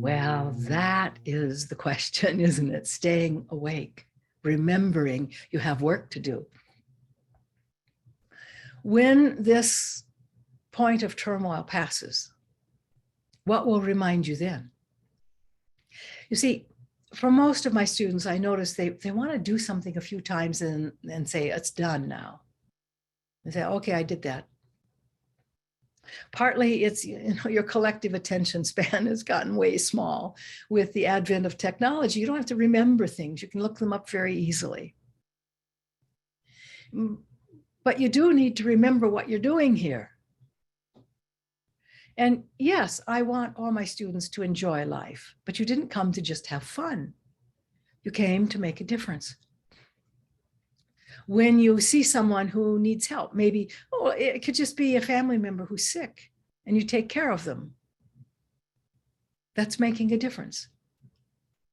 Well, that is the question, isn't it? Staying awake, remembering you have work to do. When this point of turmoil passes, what will remind you then? You see, for most of my students, I notice they want to do something a few times and say, it's done now. They say, okay, I did that. Partly it's, your collective attention span has gotten way small with the advent of technology. You don't have to remember things. You can look them up very easily. But you do need to remember what you're doing here. And yes, I want all my students to enjoy life, but you didn't come to just have fun. You came to make a difference. When you see someone who needs help, maybe, it could just be a family member who's sick and you take care of them. That's making a difference.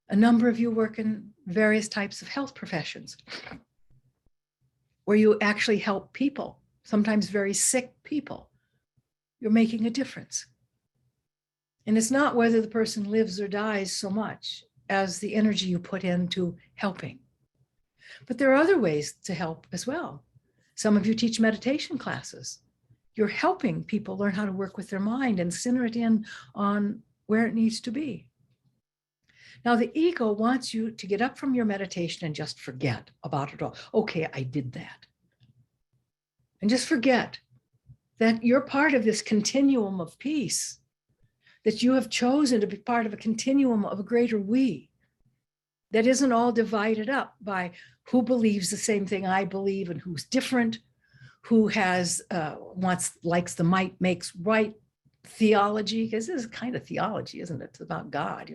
A number of you work in various types of health professions where you actually help people, sometimes very sick people. You're making a difference. And it's not whether the person lives or dies so much as the energy you put into helping. But there are other ways to help as well. Some of you teach meditation classes. You're helping people learn how to work with their mind and center it in on where it needs to be. Now, the ego wants you to get up from your meditation and just forget about it all. Okay, I did that. And just forget that you're part of this continuum of peace, that you have chosen to be part of a continuum of a greater we that isn't all divided up by who believes the same thing I believe and who's different, who has likes the might makes right theology, because this is kind of theology, isn't it? It's about God,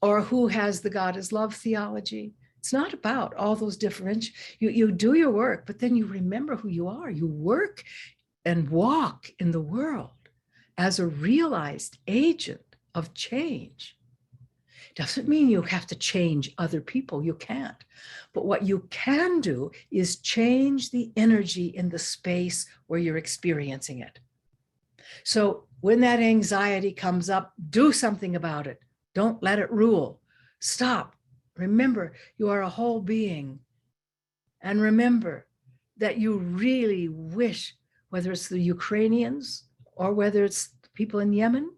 or who has the God is love theology. It's not about all those different, you do your work, but then you remember who you are. You work and walk in the world as a realized agent of change. Doesn't mean you have to change other people, you can't. But what you can do is change the energy in the space where you're experiencing it. So when that anxiety comes up, do something about it. Don't let it rule. Stop. Remember, you are a whole being. And remember that you really wish, whether it's the Ukrainians or whether it's the people in Yemen,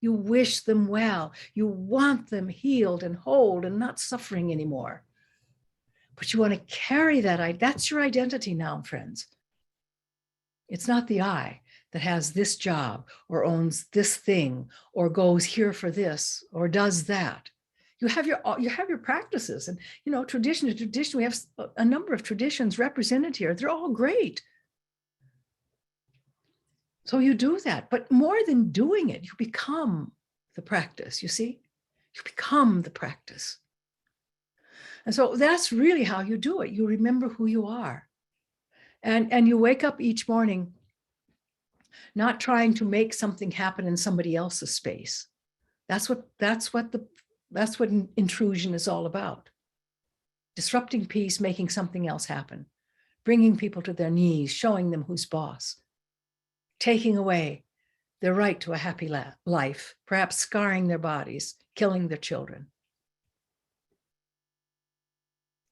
you wish them well. You want them healed and whole and not suffering anymore. But you want to carry that. That's your identity now, friends. It's not the I that has this job or owns this thing or goes here for this or does that. You have your practices, and tradition to tradition. We have a number of traditions represented here. They're all great. So you do that, but more than doing it, you become the practice. You see, you become the practice. And so that's really how you do it. You remember who you are, and you wake up each morning not trying to make something happen in somebody else's space. That's what intrusion is all about. Disrupting peace, making something else happen, bringing people to their knees, showing them who's boss, taking away their right to a happy life, perhaps scarring their bodies, killing their children.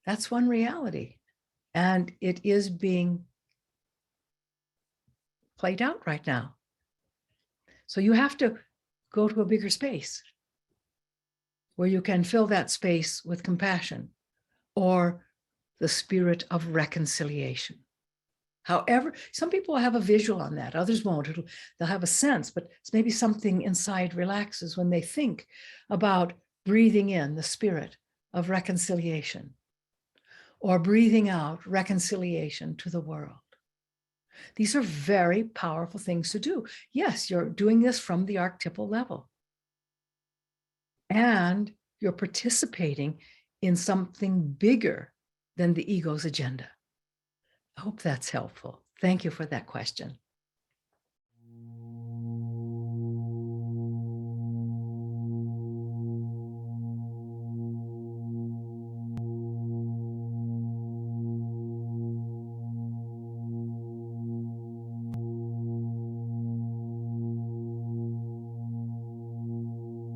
That's one reality. And it is being played out right now. So you have to go to a bigger space where you can fill that space with compassion or the spirit of reconciliation. However, some people have a visual on that, others won't. They'll have a sense, but it's maybe something inside relaxes when they think about breathing in the spirit of reconciliation or breathing out reconciliation to the world. These are very powerful things to do. Yes, you're doing this from the archetypal level. And you're participating in something bigger than the ego's agenda. I hope that's helpful. Thank you for that question.